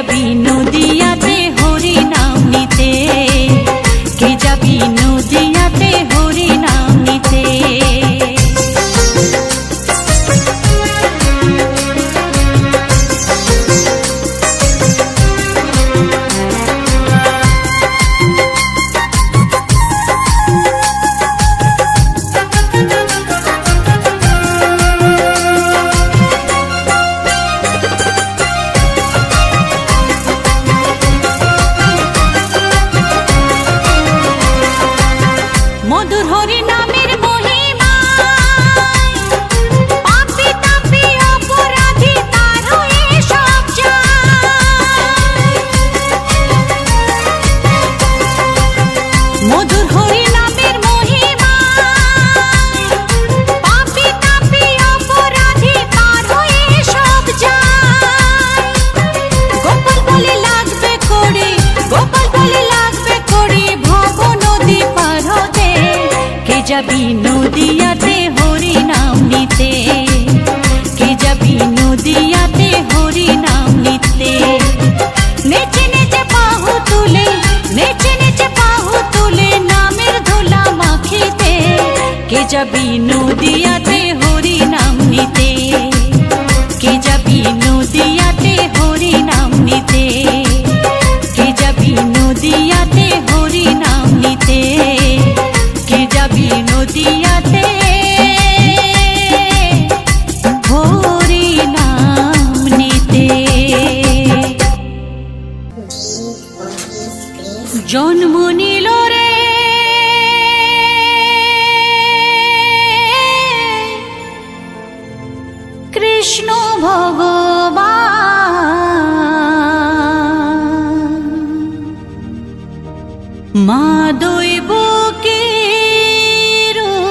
যাবি নদিয়াতে হরি নাম নিতে, কে যাবি নদিয়াতে হরি নাম নিতে। মধুর হরি নামের মহিমায় পাপী তাপী অপরাধী তার হয়ে সব যায়। মধুর হরি নামের মহিমায় পাপী তাপী অপরাধী তার হয়ে সব যায়। গোপাল বলে লাগবে করে, গোপাল বলে লাগবে করে ভব নদী পার হতে, কে যাবি নদিয়াতে হরি নাম নিতে, কে যাবি নদিয়াতে হরি নাম নিতে। নেচে নেচে বাহু তুলে, নেচে নেচে বাহু তুলে নামের ধুলা মাখিতে, কে যাবি নদিয়াতে হরি নাম নিতে, কে যাবি নদিয়াতে হরি নাম নিতে, কে যাবি নদিয়াতে হরি নাম নিতে, কে যাবি নদিয়াতে হরি নাম নিতে। জন্ম নিল রে কৃষ্ণ ভগবান, মা দৈবকীর উদরে।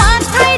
মাথায়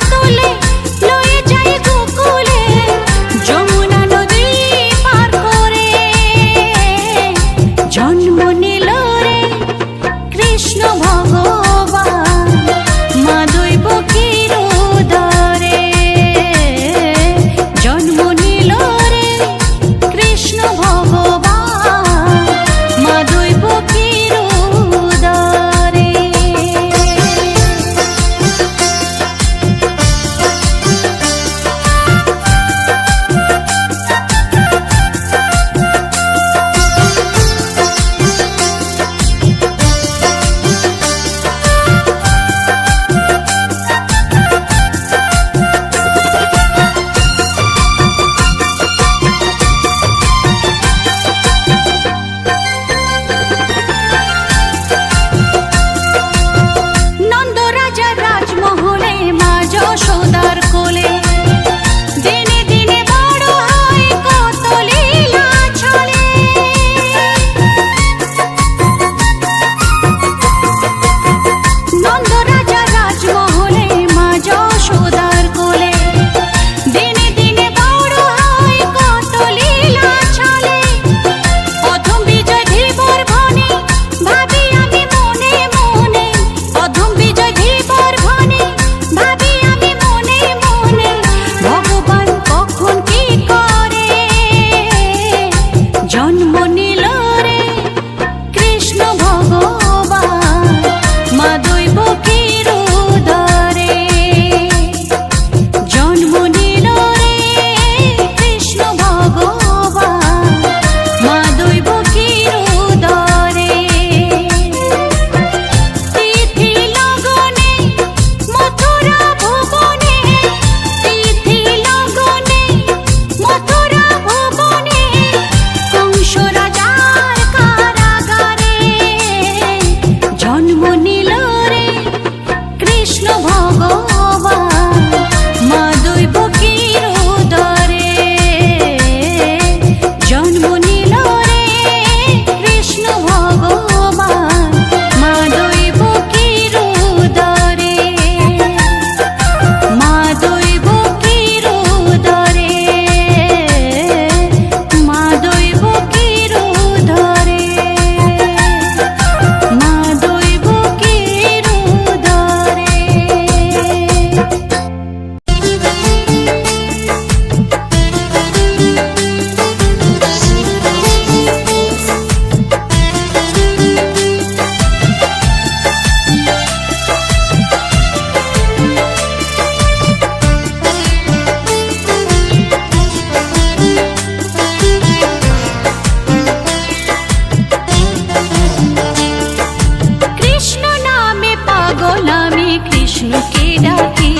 ডাকি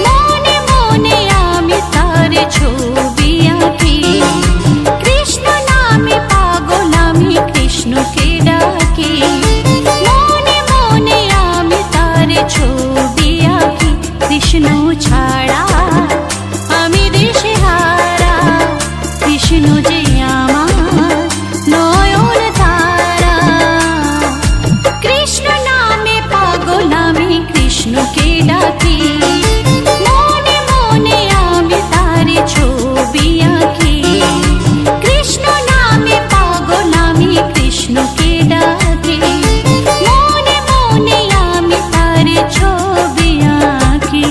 মনে মনে আমি তার ছবি আঁকি কৃষ্ণ নামে পাগল আমি কৃষ্ণকে ডাকি মনে মনে আমি তার ছবি আঁকি কৃষ্ণ ছাড়া আমি দিশেহারা কৃষ্ণ যে আমার নয়ন তারা কৃষ্ণ নামে পাগল আমি কৃষ্ণকে ডাকি মনে মনে আমি তার ছবি আঁকি কৃষ্ণ নামে পাগল আমি কৃষ্ণকে ডাকি মনে মনে আমি তার ছবি আঁকি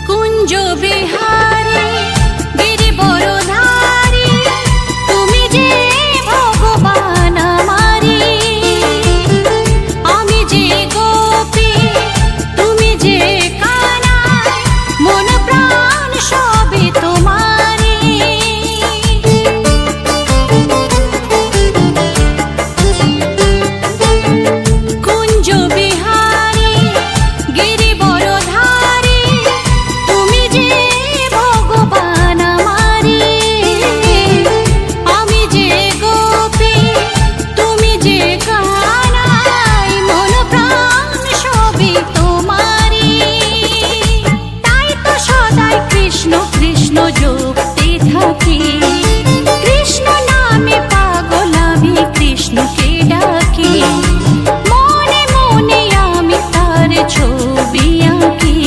কুঞ্জ বিহারী গিরিবরধারী তুমি যে ভগবান আমারি আমি যে গোপী তুমি যে কানাই মন প্রাণ সবই তোমারি কুঞ্জ বিহারী গিরিবরধারী তুমি যে ভগবান আমারি আমি যে গোপী তুমি যে কানাই মন প্রাণ সবই তোমারি তাই তো সদাই কৃষ্ণ কৃষ্ণ জপতে থাকি কৃষ্ণ নামে পাগল আমি কৃষ্ণকে ডাকি মনে মনে আমি তার ছবি আঁকি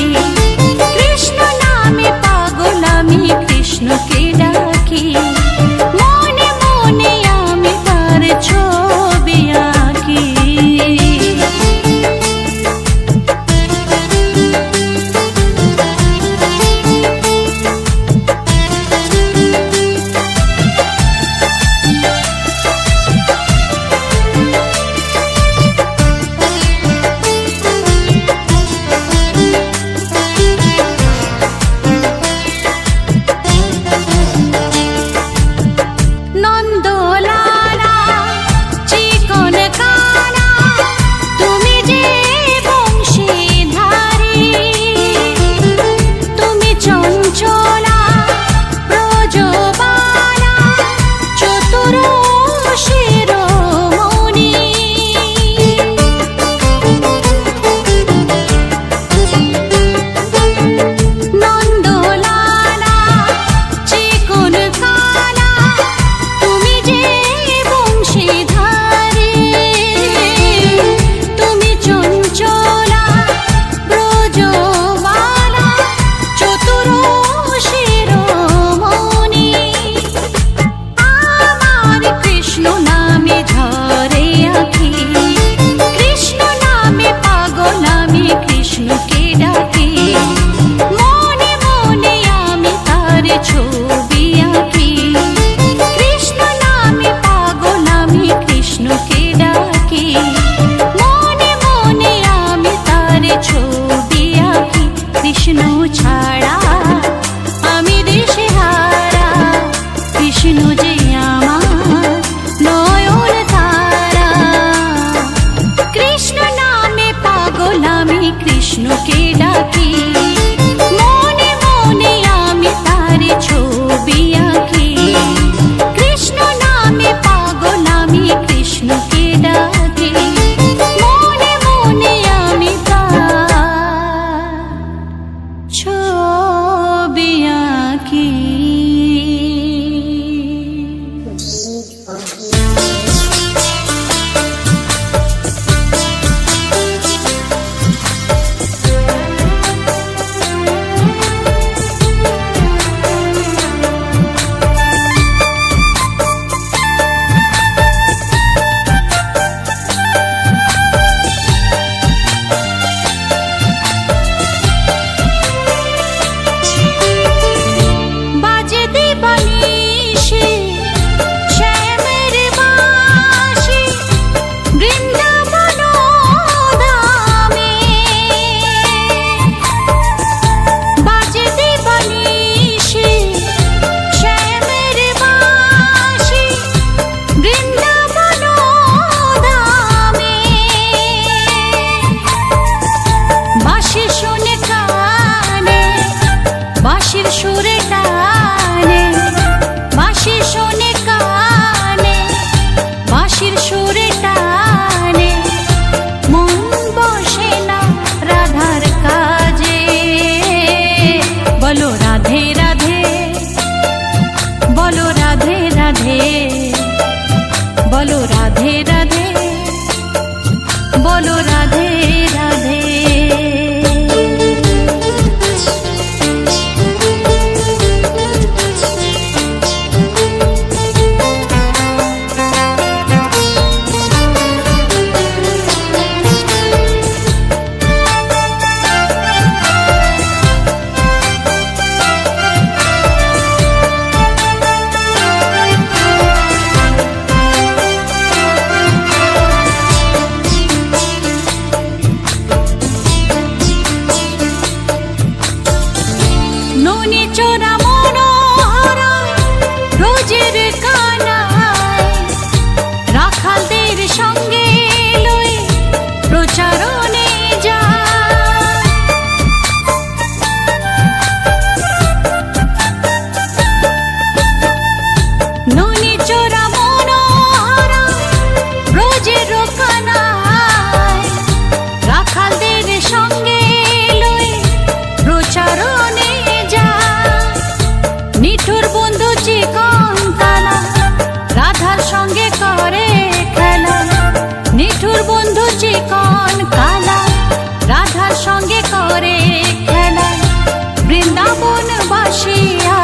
কৃষ্ণ নামে পাগল আমি কৃষ্ণকে ডাকি মনে মনে আমি তার ছবি আঁকি নন্দলালা চিকন কানা তুমি যে বংশীধারী তুমি চঞ্চলা ব্রজবালা চতুর শিরোমণি নন্দলালা চিকন কানা তুমি যে বংশীধারী তুমি চঞ্চলা ব্রজবালা চতুর শিরোমণি আমার কৃষ্ণ নামে ঝরে আঁখি কৃষ্ণ নামে পাগল আমি কৃষ্ণকে ডাকি মনে মনে আমি তার ছবি আঁকি কৃষ্ণ নামে পাগল আমি কৃষ্ণকে ডাকি মনে মনে আমি তার ছবি আঁকি কৃষ্ণ ছাড়া আমি দিশেহারা কৃষ্ণ যে আমার নয়ন তারা কৃষ্ণ নামে পাগল আমি কৃষ্ণকে ডাকি মনে মনে আমি তার ছবি আঁকি কৃষ্ণ নামে পাগল আমি কৃষ্ণকে ডাকি মনে মনে আমি তার ছবি আঁকি চোরা মনোহরা রোজের কানায় রাখালদের সঙ্গে লয়ে প্রচারণে যায়। ননি চোরা মনোহরা রোজের কানায় রাখালদের সঙ্গে লয়ে প্রচারণে যায়। নিঠুর বন্ধু চিকন কালা রাধার সঙ্গে করে খেলা। নিঠুর বন্ধু চিকন কালা রাধার সঙ্গে করে খেলা। বৃন্দাবন বাসিয়া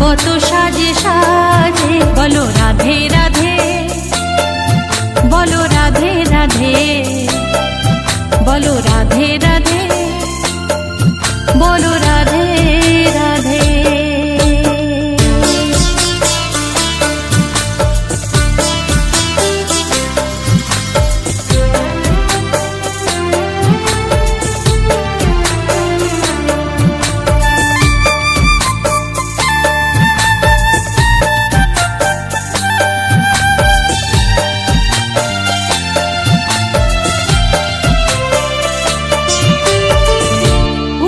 কত সাজে সাজে বলো রাধে রাধে, বলো রাধে রাধে, বলো রাধে রাধে, বলো রাধে রাধে।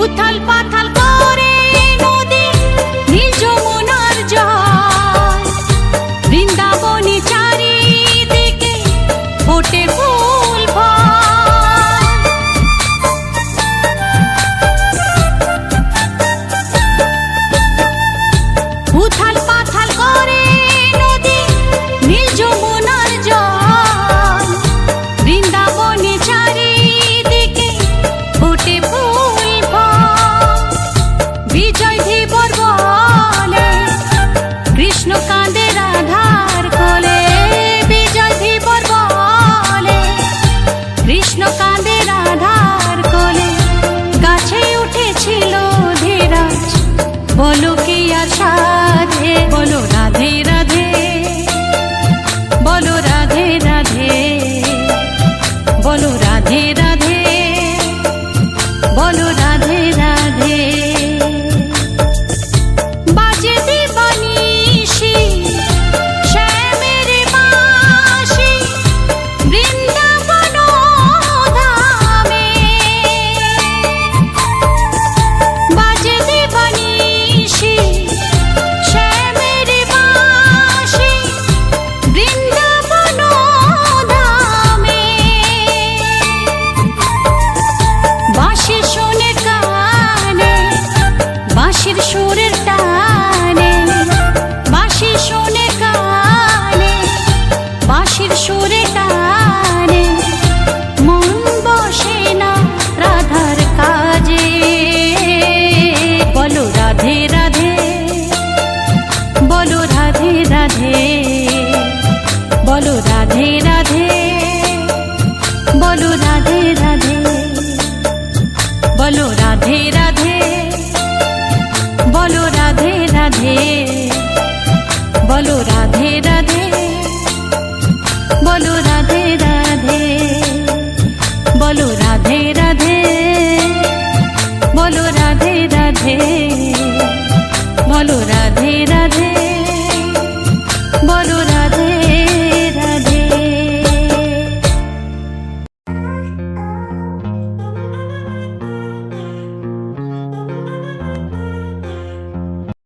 উথাল পাথাল করে নদী নীল যমুনার জল। বৃন্দাবনী চারিদিকে ফোটে ফুল ফল। উথাল পাথাল করে নদী নীল যমুনার জল। বৃন্দাবনী চারিদিকে ফোটে ফুল ফল। বিজয় ধীবর বলে কৃষ্ণ কাঁদে রাধার কোলে। বিজয় ধীবর বলে কৃষ্ণ কাঁদে রাধার কোলে। গাছে উঠেছিল ধীরাজ বলো কি আর সাধে। বলো রাধে রাধে, বলো রাধে রাধে, বলো রাধে রাধে, বলো রাধে রাধে। বাজে দিবানিশি শ্যামের বাঁশি বৃন্দাবন ধামে। বাজে দিবানিশি শ্যামের বাঁশি বৃন্দাবন ধামে। বাঁশি শোনে কানে বাঁশির সুরের টানে। বাঁশি শোনে কানে বাঁশির সুরের টানে। মন বসে না রাধার কাজে। বলো রাধে রাধে, বলো রাধে রাধে, বলো রাধে রাধে, বলো রাধে রাধে, বলো রাধে রাধে, বলো রাধে রাধে, বলো রাধে।